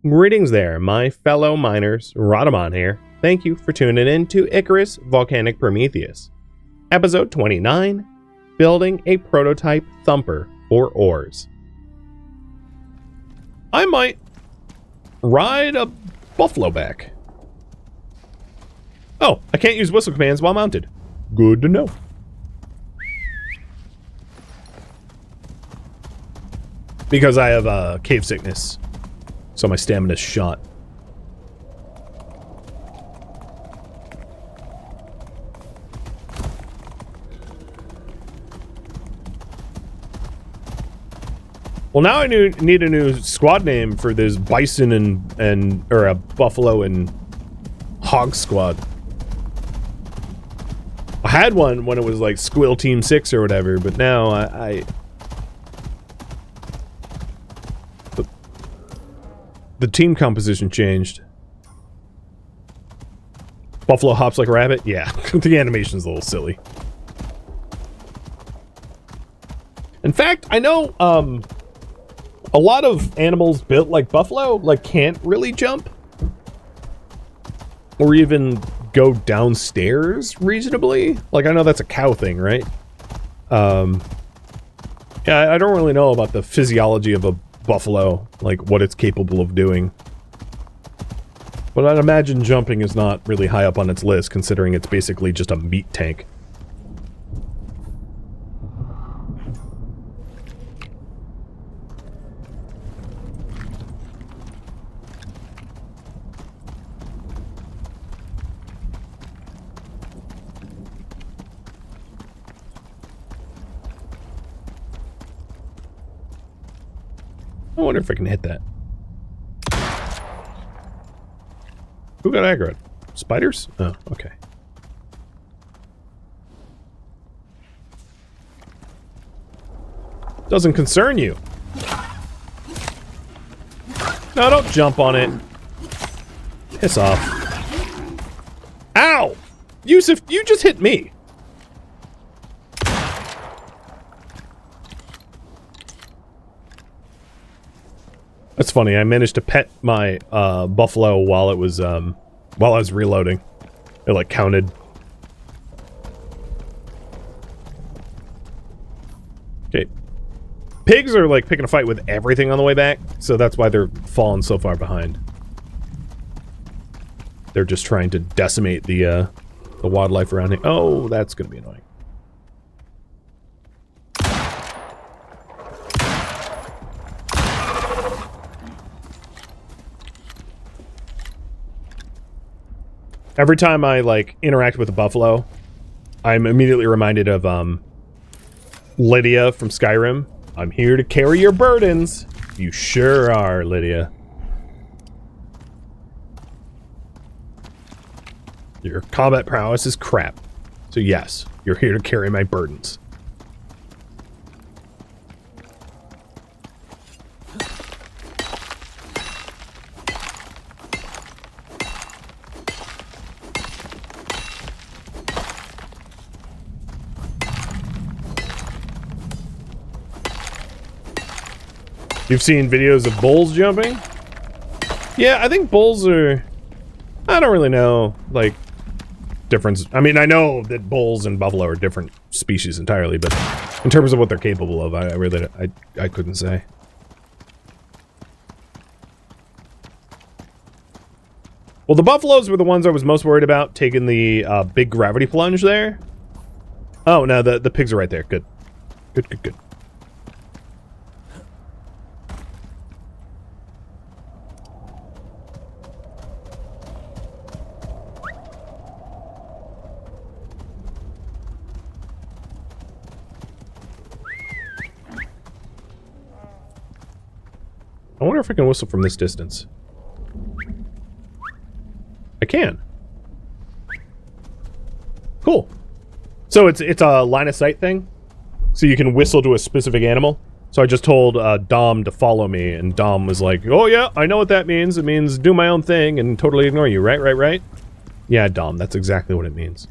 Greetings there, my fellow miners. Rhadamant here. Thank you for tuning in to Icarus, Volcanic, Prometheus. Episode 29, Building a Prototype Thumper for Ores. I might ride a buffalo back. Oh, I can't use whistle commands while mounted. Good to know. Because I have cave sickness. So my stamina's shot. Well, now I need a new squad name for this bison or a buffalo and hog squad. I had one when it was like Squill Team 6 or whatever, but now the team composition changed. Buffalo hops like a rabbit? Yeah, the animation's a little silly. In fact, I know a lot of animals built like buffalo like can't really jump or even go downstairs reasonably. Like I know that's a cow thing, right? Yeah, I don't really know about the physiology of a buffalo, like what it's capable of doing. But I'd imagine jumping is not really high up on its list, considering it's basically just a meat tank. I wonder if I can hit that. Who got aggroed? Spiders? Oh, okay. Doesn't concern you. No, don't jump on it. Piss off. Ow! Yusuf, you just hit me. That's funny. I managed to pet my buffalo while it was while I was reloading. It like counted. Okay. Pigs are like picking a fight with everything on the way back, so that's why they're falling so far behind. They're just trying to decimate the wildlife around here. Oh, that's gonna be annoying. Every time I, like, interact with a buffalo, I'm immediately reminded of, Lydia from Skyrim. I'm here to carry your burdens. You sure are, Lydia. Your combat prowess is crap. So yes, you're here to carry my burdens. You've seen videos of bulls jumping? Yeah, I think bulls are... I don't really know, like, difference. I mean, I know that bulls and buffalo are different species entirely, but in terms of what they're capable of, I really... I couldn't say. Well, the buffaloes were the ones I was most worried about, taking the big gravity plunge there. Oh, no, the pigs are right there. Good. Good, good, good. I wonder if I can whistle from this distance. I can. Cool. So it's a line of sight thing? So you can whistle to a specific animal? So I just told Dom to follow me, and Dom was like, oh yeah, I know what that means. It means do my own thing and totally ignore you, right? Yeah, Dom, that's exactly what it means.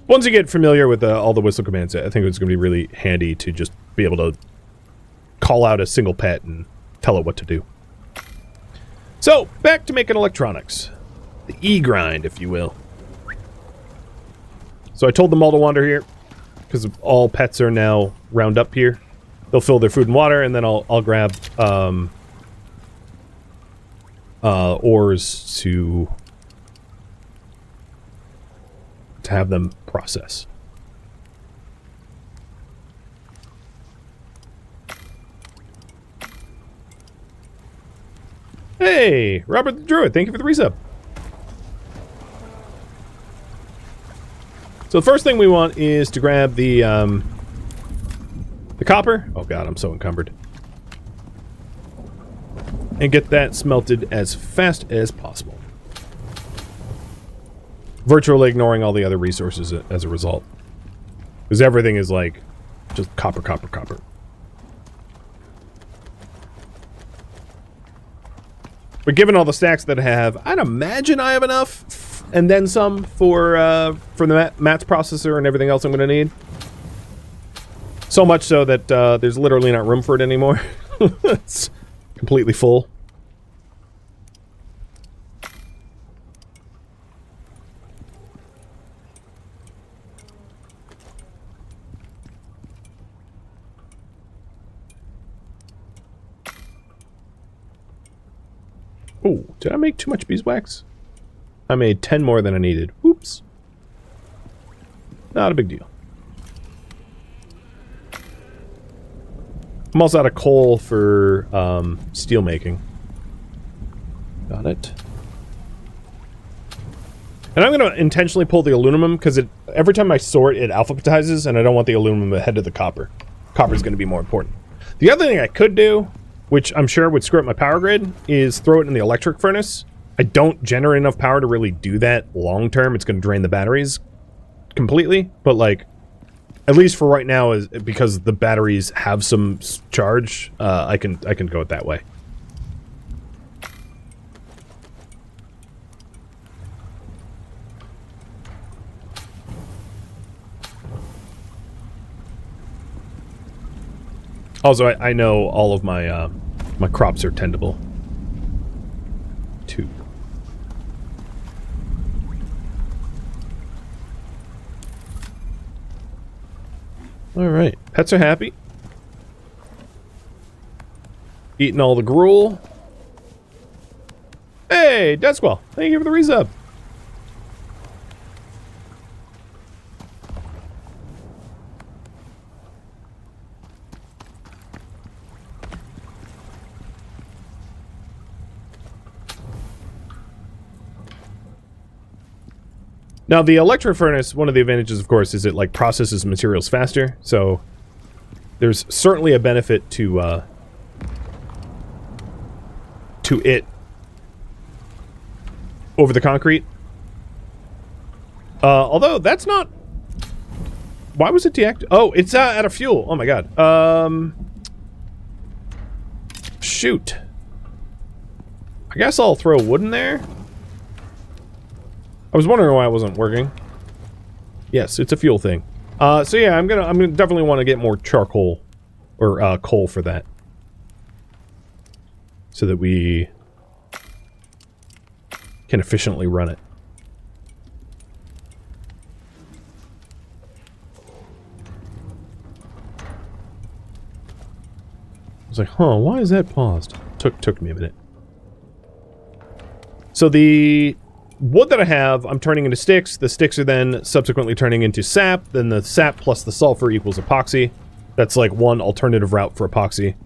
Once you get familiar with all the whistle commands, I think it's going to be really handy to just be able to call out a single pet and tell it what to do. So, back to making electronics. The E-grind, if you will. So I told them all to wander here, because all pets are now round up here. They'll fill their food and water, and then I'll grab ores to have them process. Hey, Robert the Druid, thank you for the resub. So the first thing we want is to grab the copper. Oh god, I'm so encumbered. And get that smelted as fast as possible. Virtually ignoring all the other resources as a result. Because everything is like, just copper, copper, copper. But given all the stacks that I have, I'd imagine I have enough, and then some for the mats processor and everything else I'm going to need. So much so that there's literally not room for it anymore. It's completely full. Oh, did I make too much beeswax? I made 10 more than I needed. Oops. Not a big deal. I'm also out of coal for steel making. Got it. And I'm going to intentionally pull the aluminum because every time I sort it alphabetizes, and I don't want the aluminum ahead of the copper. Copper is going to be more important. The other thing I could do, which I'm sure would screw up my power grid, is throw it in the electric furnace. I don't generate enough power to really do that long term. It's going to drain the batteries completely, but like, at least for right now, is because the batteries have some charge, I can go it that way. Also, I know all of my my crops are tendable. Too. All right, pets are happy. Eating all the gruel. Hey, Dead Squall, thank you for the resub. Now, the electro furnace, one of the advantages, of course, is it like processes materials faster. So there's certainly a benefit to it over the concrete. Although that's not. Why was it deactivated? Oh, it's out of fuel. Oh my god. Shoot. I guess I'll throw wood in there. I was wondering why it wasn't working. Yes, it's a fuel thing. So yeah, I'm gonna definitely want to get more charcoal or coal for that, so that we can efficiently run it. I was like, huh, why is that paused? Took me a minute. So the wood that I have, I'm turning into sticks. The sticks are then subsequently turning into sap. Then the sap plus the sulfur equals epoxy. That's like one alternative route for epoxy.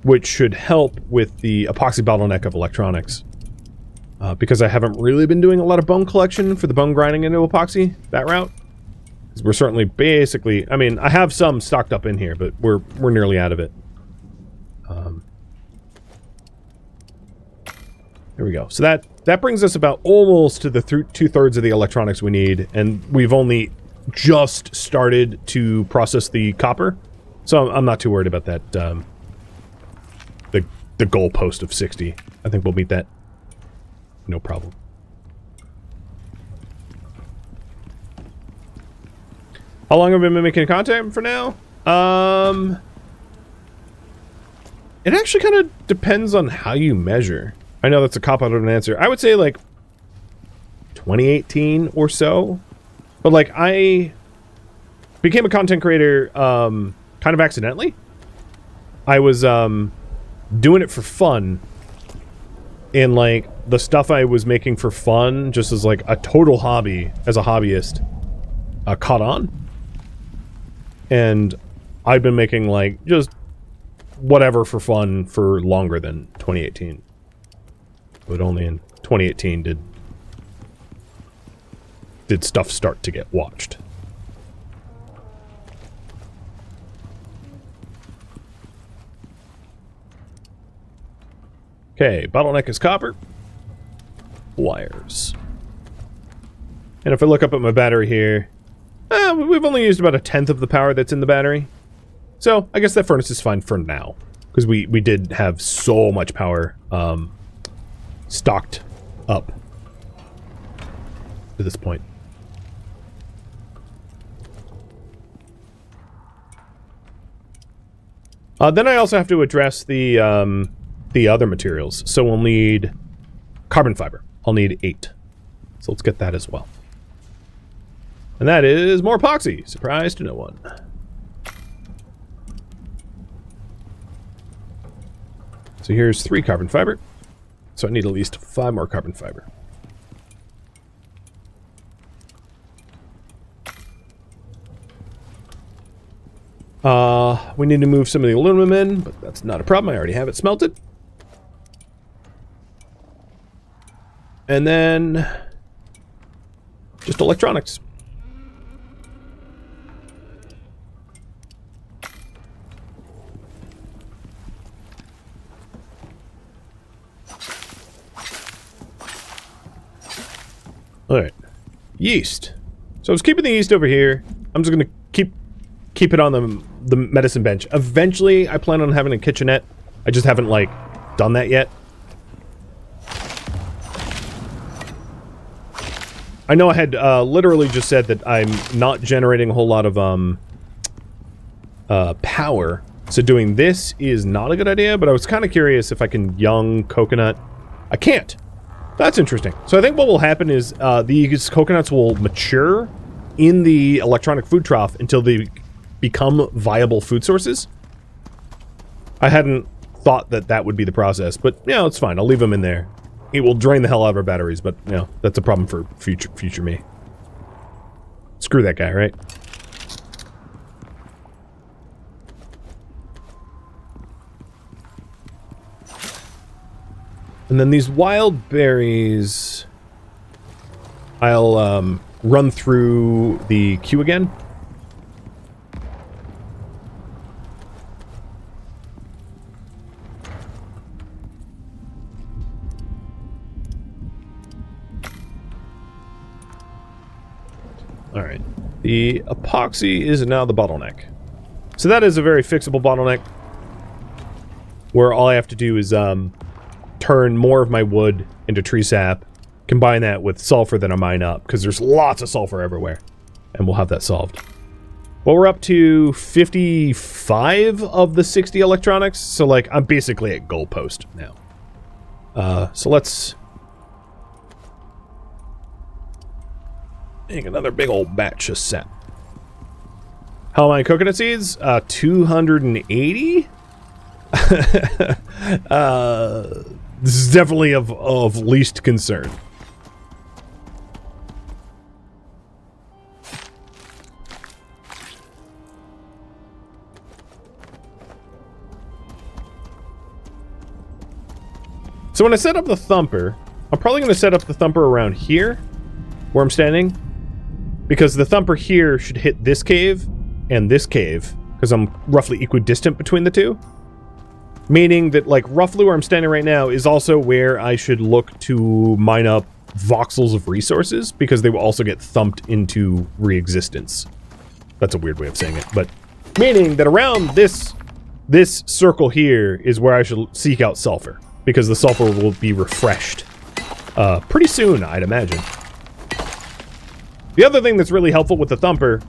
Which should help with the epoxy bottleneck of electronics. Because I haven't really been doing a lot of bone collection for the bone grinding into epoxy, that route. Because we're certainly basically, I mean, I have some stocked up in here, but we're nearly out of it. There we go. So that brings us about almost to the 2/3 of the electronics we need, and we've only just started to process the copper, so I'm not too worried about that. The goal post of 60. I think we'll meet that. No problem. How long have we been making content for now? It actually kind of depends on how you measure. I know that's a cop-out of an answer. I would say, like, 2018 or so. But, like, I became a content creator kind of accidentally. I was doing it for fun. And, like, the stuff I was making for fun, just as, like, a total hobby, as a hobbyist, caught on. And I've been making, like, just whatever for fun for longer than 2018. But only in 2018 did stuff start to get watched. Okay, bottleneck is copper. Wires. And if I look up at my battery here, we've only used about 1/10 of the power that's in the battery. So, I guess that furnace is fine for now. Because we did have so much power stocked up to this point. Then I also have to address the other materials. So we'll need carbon fiber. I'll need 8. So let's get that as well. And that is more epoxy. Surprise to no one. So here's 3 carbon fiber. So I need at least 5 more carbon fiber. We need to move some of the aluminum in, but that's not a problem. I already have it smelted. And then just electronics. Alright. Yeast. So I was keeping the yeast over here. I'm just gonna keep it on the medicine bench. Eventually, I plan on having a kitchenette. I just haven't, like, done that yet. I know I had literally just said that I'm not generating a whole lot of power. So doing this is not a good idea, but I was kind of curious if I can young coconut. I can't. That's interesting. So I think what will happen is these coconuts will mature in the electronic food trough until they become viable food sources. I hadn't thought that that would be the process, but yeah, it's fine. I'll leave them in there. It will drain the hell out of our batteries, but you know, that's a problem for future me. Screw that guy, right? And then these wild berries, I'll run through the queue again. Alright. The epoxy is now the bottleneck. So that is a very fixable bottleneck, where all I have to do is turn more of my wood into tree sap, combine that with sulfur that I mine up, because there's lots of sulfur everywhere, and we'll have that solved. Well, we're up to 55 of the 60 electronics, so like I'm basically at goalpost now. So let's make another big old batch of sap. How many coconut seeds? 280? This is definitely of least concern. So when I set up the Thumper, I'm probably going to set up the Thumper around here, where I'm standing, because the Thumper here should hit this cave and this cave, because I'm roughly equidistant between the two. Meaning that, like, roughly where I'm standing right now is also where I should look to mine up voxels of resources, because they will also get thumped into re-existence. That's a weird way of saying it, but meaning that around this circle here is where I should seek out sulfur, because the sulfur will be refreshed pretty soon, I'd imagine. The other thing that's really helpful with the Thumper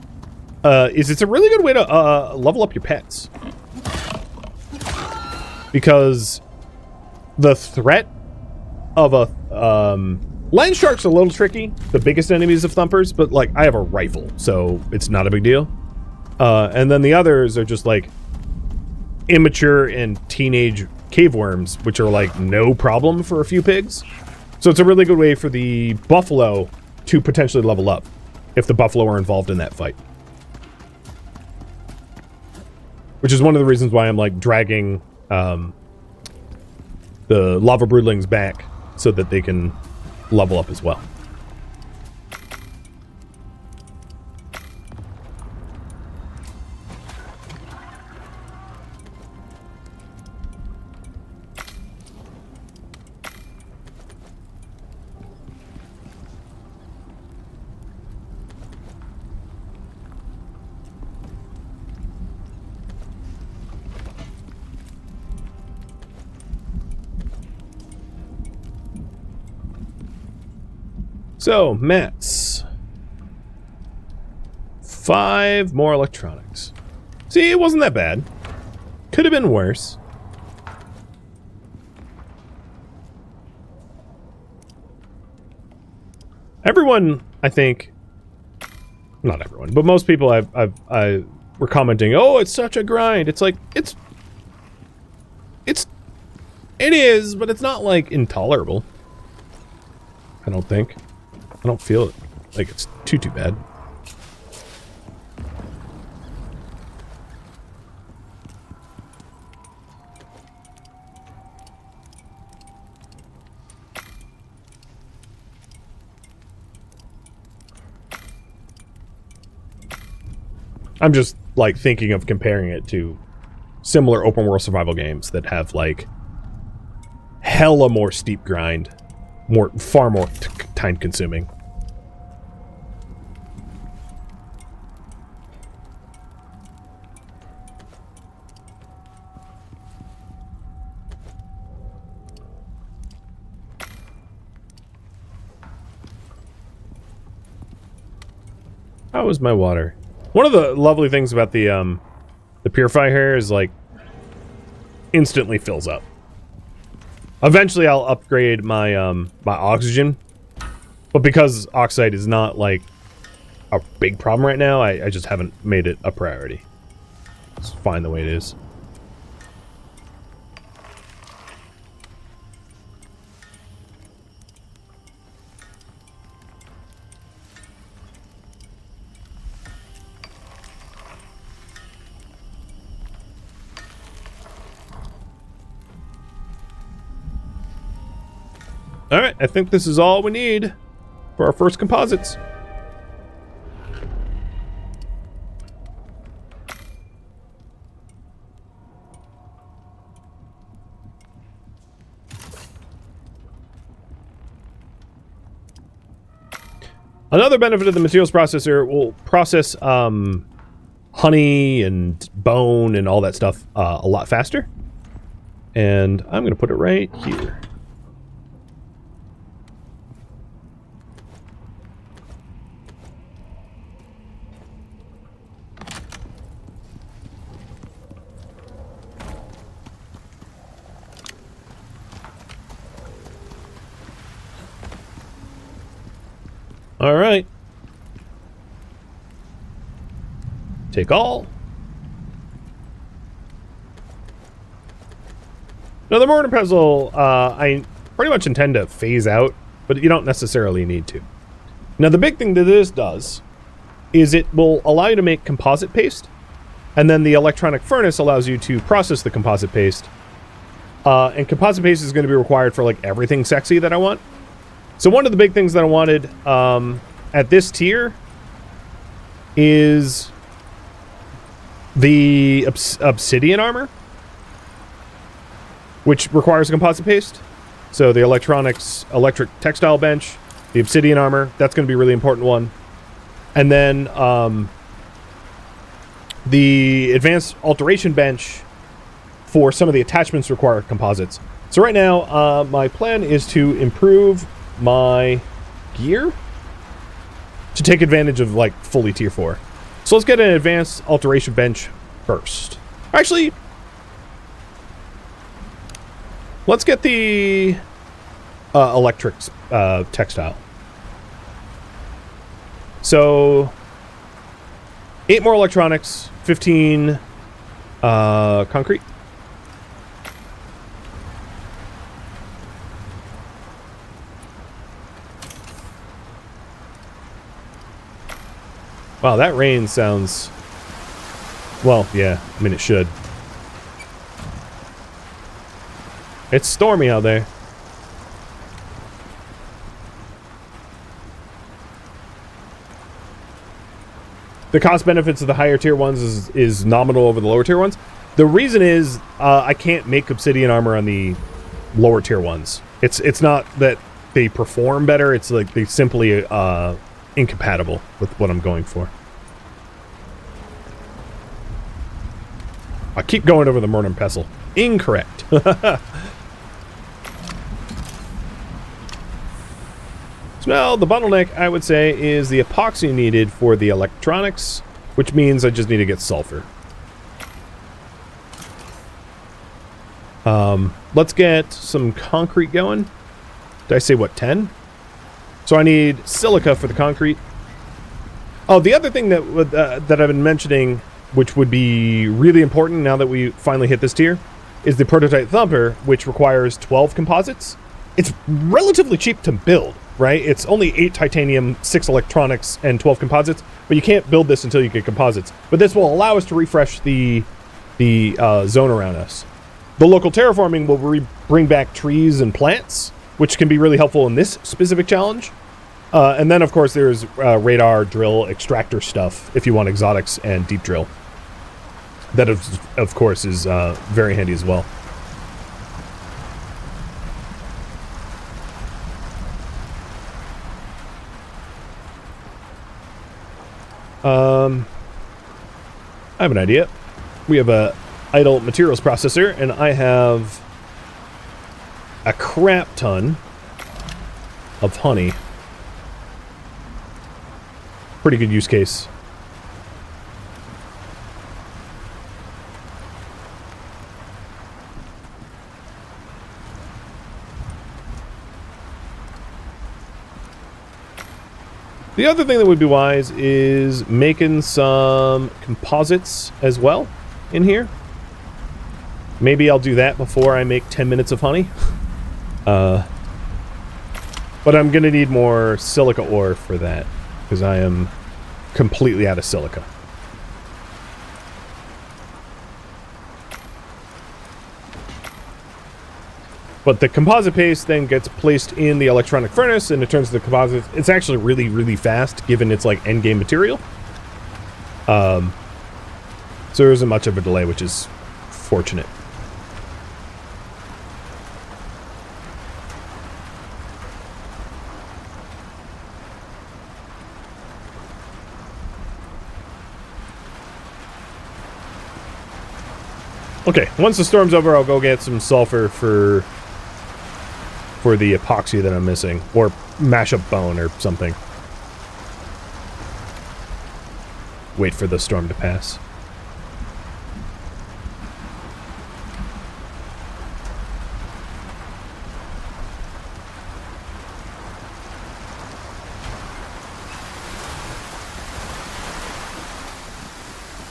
is it's a really good way to level up your pets. because the threat of a land shark's a little tricky, the biggest enemies of Thumpers, but like I have a rifle, so it's not a big deal. And then the others are just like immature and teenage cave worms, which are like no problem for a few pigs. So it's a really good way for the buffalo to potentially level up if the buffalo are involved in that fight. Which is one of the reasons why I'm like dragging the lava broodlings back so that they can level up as well. So, mats. 5 more electronics. See, it wasn't that bad. Could have been worse. Everyone, I think, not everyone, but most people I were commenting, "Oh, it's such a grind." It's like it is, but it's not like intolerable. I don't think. I don't feel it like it's too bad. I'm just like thinking of comparing it to similar open world survival games that have like hella more steep grind, far more time consuming. How is my water? One of the lovely things about the purifier here is like instantly fills up. Eventually I'll upgrade my my oxygen, but because oxide is not like a big problem right now, I just haven't made it a priority. It's fine the way it is. Alright, I think this is all we need for our first composites. Another benefit of the materials processor will process honey and bone and all that stuff a lot faster. And I'm going to put it right here. All right. Take all. Now the mortar pestle, I pretty much intend to phase out, but you don't necessarily need to. Now the big thing that this does is it will allow you to make composite paste, and then the electronic furnace allows you to process the composite paste. And composite paste is going to be required for like everything sexy that I want. So one of the big things that I wanted at this tier is the obsidian armor, which requires a composite paste. So the electric textile bench, the obsidian armor, that's going to be a really important one. And then the advanced alteration bench for some of the attachments require composites. So right now, my plan is to improve my gear to take advantage of like fully tier 4. So let's get an advanced alteration bench first. Actually, Let's get the electric textile. So 8 more electronics, 15 concrete. Wow, that rain sounds... Well, yeah, I mean, it should. It's stormy out there. The cost benefits of the higher tier ones is nominal over the lower tier ones. The reason is I can't make obsidian armor on the lower tier ones. It's not that they perform better, it's like they simply incompatible with what I'm going for. I keep going over the mortar and pestle. Incorrect. So now the bottleneck, I would say, is the epoxy needed for the electronics, which means I just need to get sulfur. Let's get some concrete going. Did I say, what, 10? So I need silica for the concrete. Oh, the other thing that that I've been mentioning, which would be really important now that we finally hit this tier, is the prototype Thumper, which requires 12 composites. It's relatively cheap to build, right? It's only 8 titanium, 6 electronics, and 12 composites, but you can't build this until you get composites. But this will allow us to refresh the zone around us. The local terraforming will bring back trees and plants, which can be really helpful in this specific challenge. And then, of course, there's radar, drill, extractor stuff if you want exotics and deep drill. That, of course, is very handy as well. I have an idea. We have a idle materials processor, and I have a crap ton of honey. Pretty good use case. The other thing that would be wise is making some composites as well in here. Maybe I'll do that before I make 10 minutes of honey. But I'm going to need more silica ore for that, because I am completely out of silica. But the composite paste then gets placed in the electronic furnace, and it turns the composite. It's actually really, really fast, given it's like endgame material. So there isn't much of a delay, which is fortunate. Okay, once the storm's over, I'll go get some sulfur for the epoxy that I'm missing, or mash up bone or something. Wait for the storm to pass.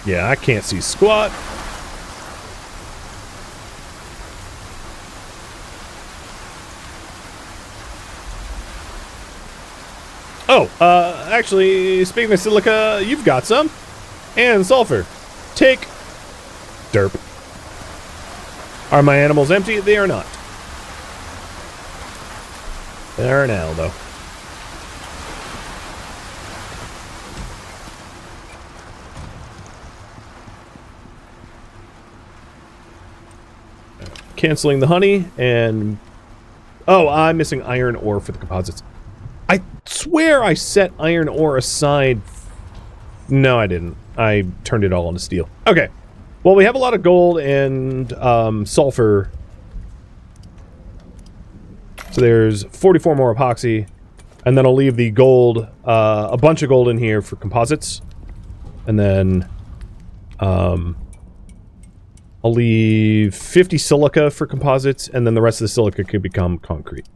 Yeah, I can't see squat. Oh, actually, speaking of silica, you've got some. And sulfur. Take. Derp. Are my animals empty? They are not. They are now, though. Canceling the honey, and... Oh, I'm missing iron ore for the composites. I swear I set iron ore aside. No, I didn't. I turned it all into steel. Okay. Well, we have a lot of gold and sulfur. So there's 44 more epoxy. And then I'll leave the gold, a bunch of gold in here for composites. And then I'll leave 50 silica for composites, and then the rest of the silica could become concrete.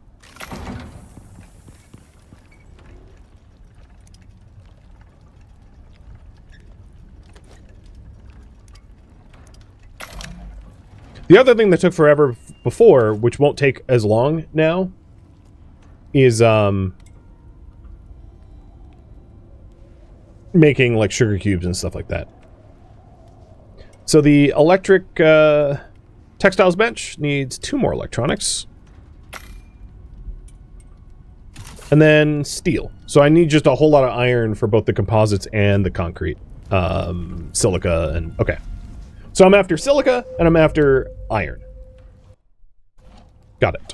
The other thing that took forever before, which won't take as long now, is making like sugar cubes and stuff like that. So the electric textiles bench needs 2 more electronics. And then steel. So I need just a whole lot of iron for both the composites and the concrete. Silica and... okay. So I'm after silica and I'm after iron. Got it.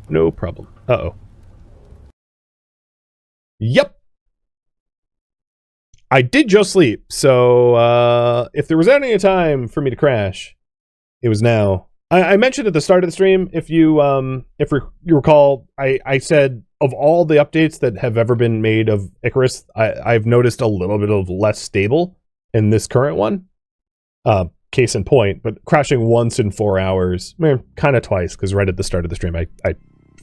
No problem. Uh-oh. Yep. I did just sleep, so if there was any time for me to crash, it was now. I mentioned at the start of the stream, if you recall, I said of all the updates that have ever been made of Icarus, I've noticed a little bit of less stable in this current one. Case in point, but crashing once in 4 hours, kind of twice, because right at the start of the stream, I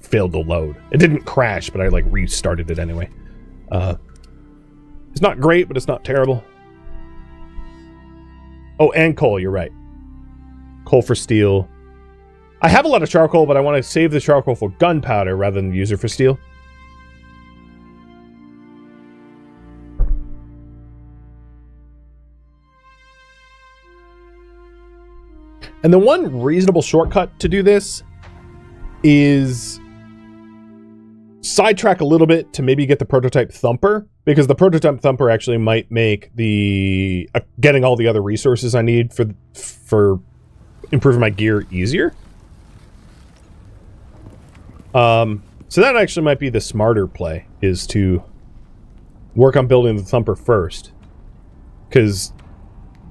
failed to load. It didn't crash, but I like restarted it anyway. It's not great, but it's not terrible. Oh, and coal, you're right. Coal for steel. I have a lot of charcoal, but I want to save the charcoal for gunpowder rather than use it for steel. And the one reasonable shortcut to do this is sidetrack a little bit to maybe get the prototype Thumper, because the prototype Thumper actually might make the getting all the other resources I need for improving my gear easier. So that actually might be the smarter play, is to work on building the Thumper first, because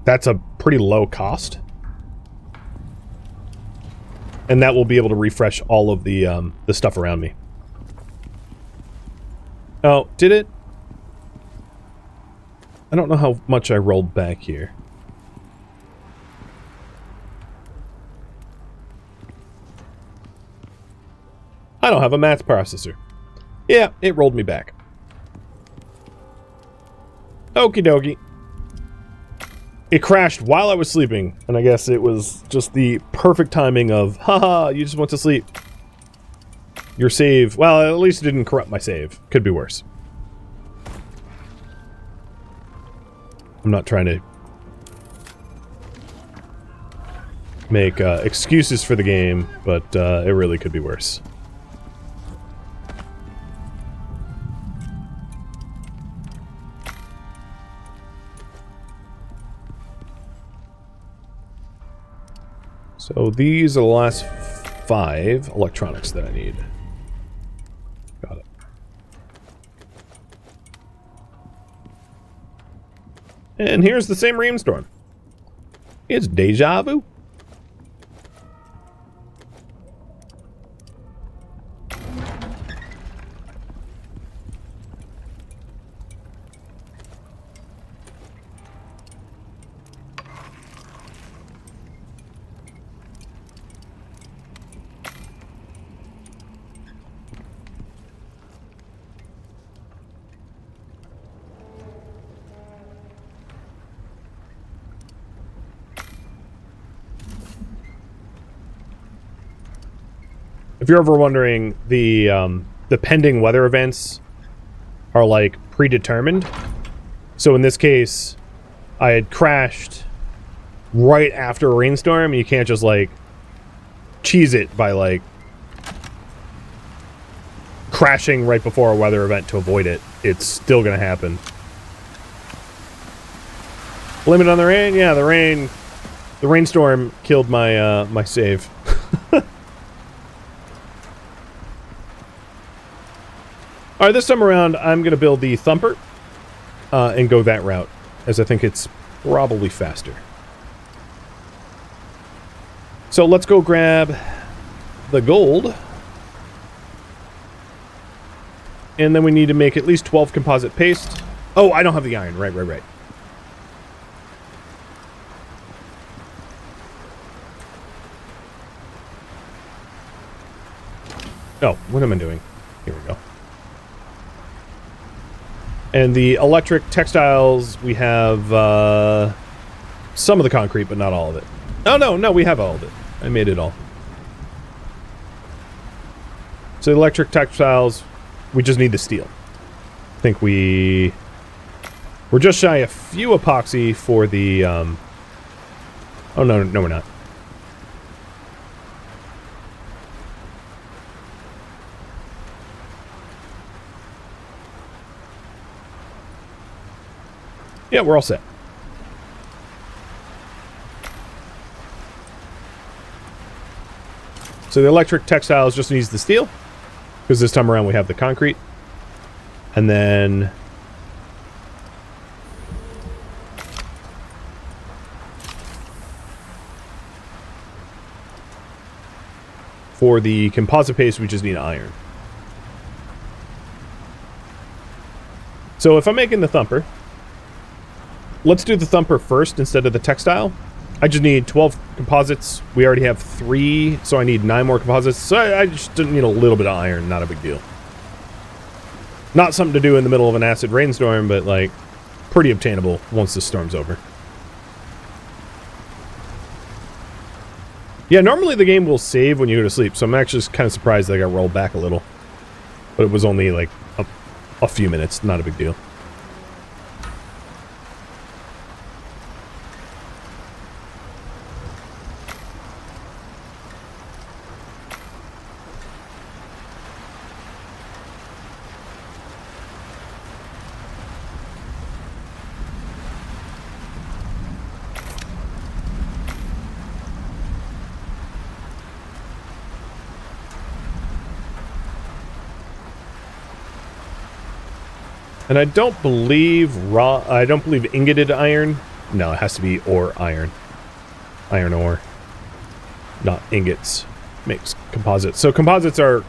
that's a pretty low cost. And that will be able to refresh all of the stuff around me. Oh, did it? I don't know how much I rolled back here. I don't have a math processor. Yeah, it rolled me back. Okie dokie. It crashed while I was sleeping, and I guess it was just the perfect timing of, haha, you just went to sleep. Your save, well, at least it didn't corrupt my save. Could be worse. I'm not trying to make excuses for the game, but it really could be worse. So these are the last 5 electronics that I need. Got it. And here's the same rainstorm. It's deja vu. If you're ever wondering, the pending weather events are like predetermined. So in this case, I had crashed right after a rainstorm. You can't just like cheese it by like crashing right before a weather event to avoid it. It's still gonna happen. Limit on the rain? Yeah, the rainstorm killed my my save. Alright, this time around, I'm going to build the Thumper and go that route, as I think it's probably faster. So let's go grab the gold. And then we need to make at least 12 composite paste. Oh, I don't have the iron. Right. Oh, what am I doing? Here we go. And the electric textiles, we have some of the concrete, but not all of it. Oh, no, we have all of it. I made it all. So the electric textiles, we just need the steel. I think we're just shy a few epoxy for the, oh, no, we're not. Yeah, we're all set. So the electric textiles just needs the steel, because this time around we have the concrete. And then for the composite paste, we just need iron. So if I'm making the Thumper, let's do the Thumper first instead of the textile. I just need 12 composites. We already have 3, so I need 9 more composites. So I just need a little bit of iron, not a big deal. Not something to do in the middle of an acid rainstorm, but like pretty obtainable once the storm's over. Yeah, normally the game will save when you go to sleep, so I'm actually just kind of surprised that I got rolled back a little. But it was only like a few minutes, not a big deal. And I don't believe ingoted iron. No, it has to be ore iron. Iron ore. Not ingots. Makes composites. So composites are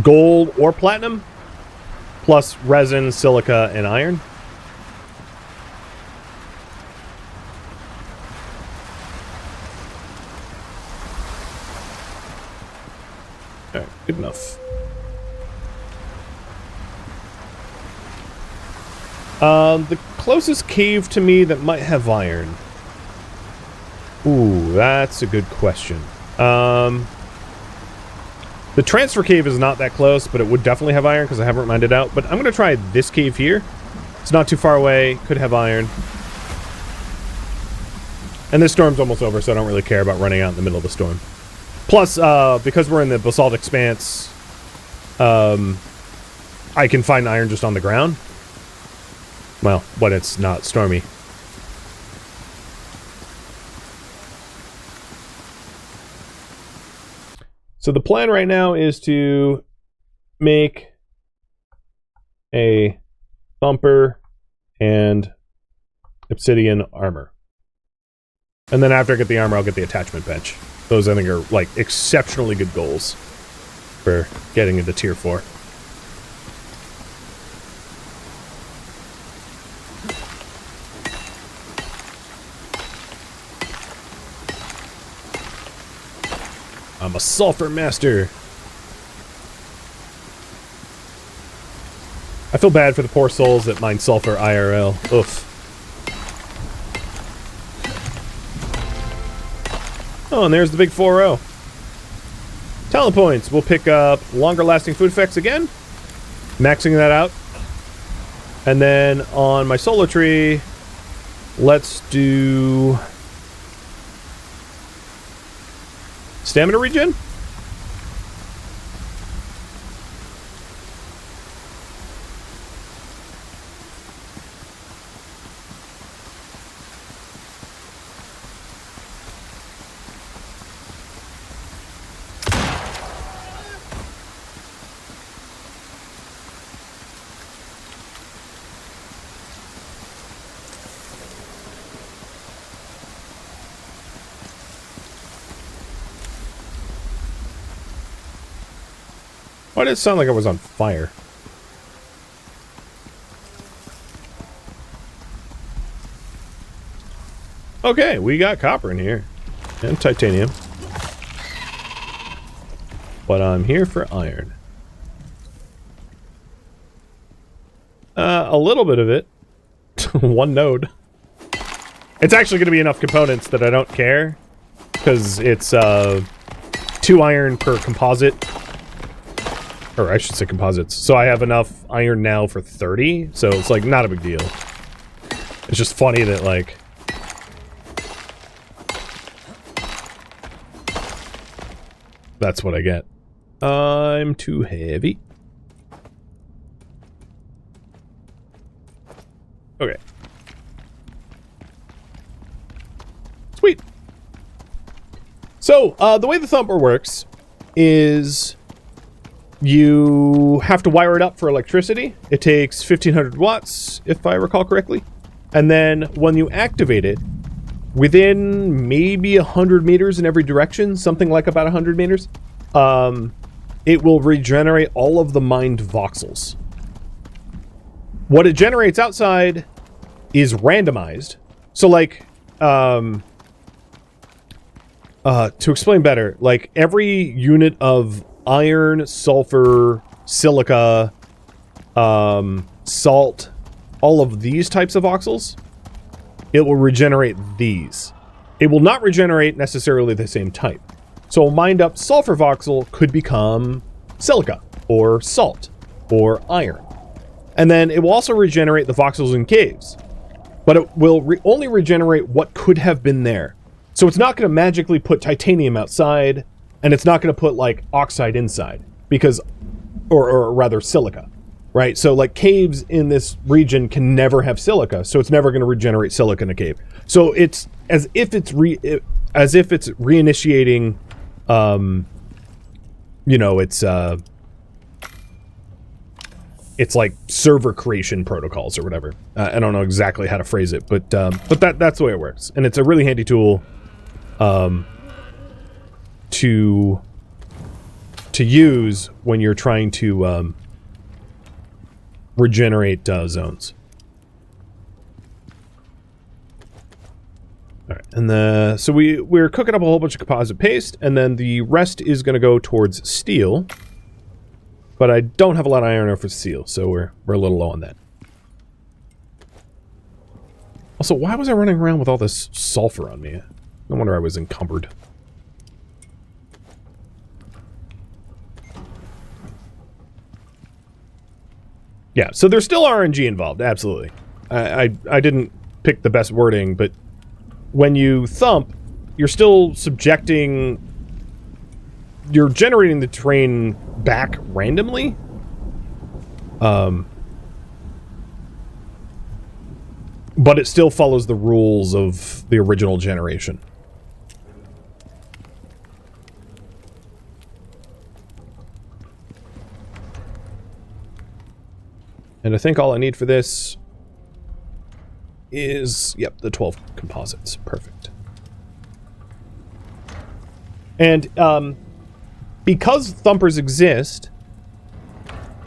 gold or platinum, plus resin, silica, and iron. Alright, good enough. The closest cave to me that might have iron. Ooh, that's a good question. The transfer cave is not that close, but it would definitely have iron because I haven't mined it out. But I'm going to try this cave here. It's not too far away. Could have iron. And this storm's almost over, so I don't really care about running out in the middle of the storm. Plus, because we're in the basalt expanse, I can find iron just on the ground. Well, when it's not stormy. So the plan right now is to make a Thumper and obsidian armor. And then after I get the armor, I'll get the attachment bench. Those, I think, are, like, exceptionally good goals for getting into tier 4. I'm a sulfur master. I feel bad for the poor souls that mine sulfur IRL. Oof. Oh, and there's the big 4-0. Talent points. We'll pick up longer lasting food effects again. Maxing that out. And then on my solo tree, let's do stamina regen? Why did it sound like I was on fire? Okay, we got copper in here. And titanium. What? but I'm here for iron. A little bit of it. One node. It's actually going to be enough components that I don't care, because it's 2 iron per composite. Or I should say composites. So I have enough iron now for 30, so it's like not a big deal. It's just funny that like that's what I get. I'm too heavy. Okay. Sweet. So, the way the Thumper works is you have to wire it up for electricity. It takes 1500 watts, if I recall correctly. And then when you activate it, within maybe 100 meters in every direction, something like about 100 meters, it will regenerate all of the mined voxels. What it generates outside is randomized. So like, to explain better, like every unit of iron, sulfur, silica, salt, all of these types of voxels, it will regenerate these. It will not regenerate necessarily the same type. So a mined up sulfur voxel could become silica, or salt, or iron. And then it will also regenerate the voxels in caves. But it will only regenerate what could have been there. So it's not going to magically put titanium outside, and it's not going to put, like, oxide inside. Because, or rather silica, right? So, like, caves in this region can never have silica, so it's never going to regenerate silica in a cave. So it's as if it's reinitiating, you know, it's like server creation protocols or whatever. I don't know exactly how to phrase it, but that's the way it works. And it's a really handy tool to use when you're trying to regenerate zones. All right, and so we're cooking up a whole bunch of composite paste, and then the rest is going to go towards steel. But I don't have a lot of iron ore for steel, so we're a little low on that. Also, why was I running around with all this sulfur on me? No wonder I was encumbered. Yeah, so there's still RNG involved, absolutely. I didn't pick the best wording, but when you thump, you're still subjecting... You're generating the terrain back randomly. But it still follows the rules of the original generation. And I think all I need for this is, yep, the 12 composites. Perfect. And, because thumpers exist,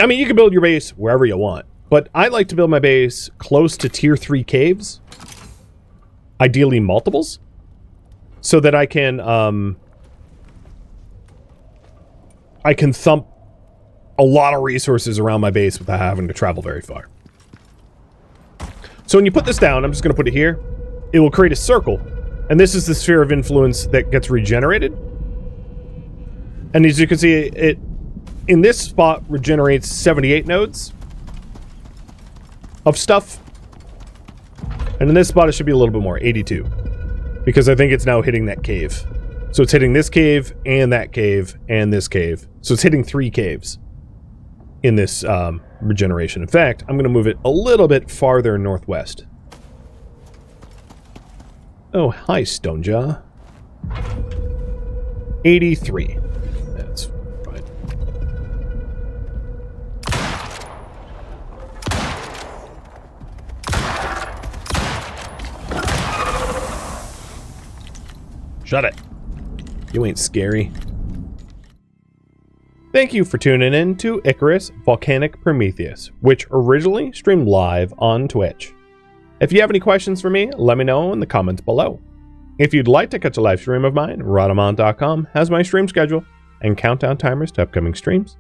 I mean, you can build your base wherever you want, but I like to build my base close to tier 3 caves, ideally multiples, so that I can thump a lot of resources around my base without having to travel very far. So when you put this down, I'm just going to put it here, it will create a circle, and this is the sphere of influence that gets regenerated. And as you can see, it in this spot regenerates 78 nodes of stuff. And in this spot, it should be a little bit more, 82. Because I think it's now hitting that cave. So it's hitting this cave, and that cave, and this cave. So it's hitting 3 caves in this regeneration. In fact, I'm going to move it a little bit farther northwest. Oh, hi, Stonejaw. 83. That's fine. Shut it. You ain't scary. Thank you for tuning in to Icarus, Volcanic, Prometheus, which originally streamed live on Twitch. If you have any questions for me, let me know in the comments below. If you'd like to catch a live stream of mine, Rhadamant.com has my stream schedule. and countdown timers to upcoming streams.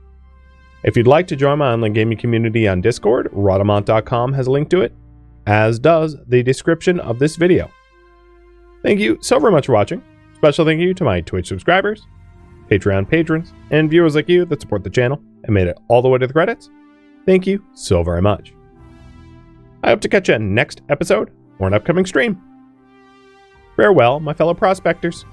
If you'd like to join my online gaming community on Discord, Rhadamant.com has a link to it, as does the description of this video. Thank you so very much for watching. Special thank you to my Twitch subscribers, Patreon patrons, and viewers like you that support the channel and made it all the way to the credits. Thank you so very much. I hope to catch you in next episode or an upcoming stream. Farewell, my fellow prospectors.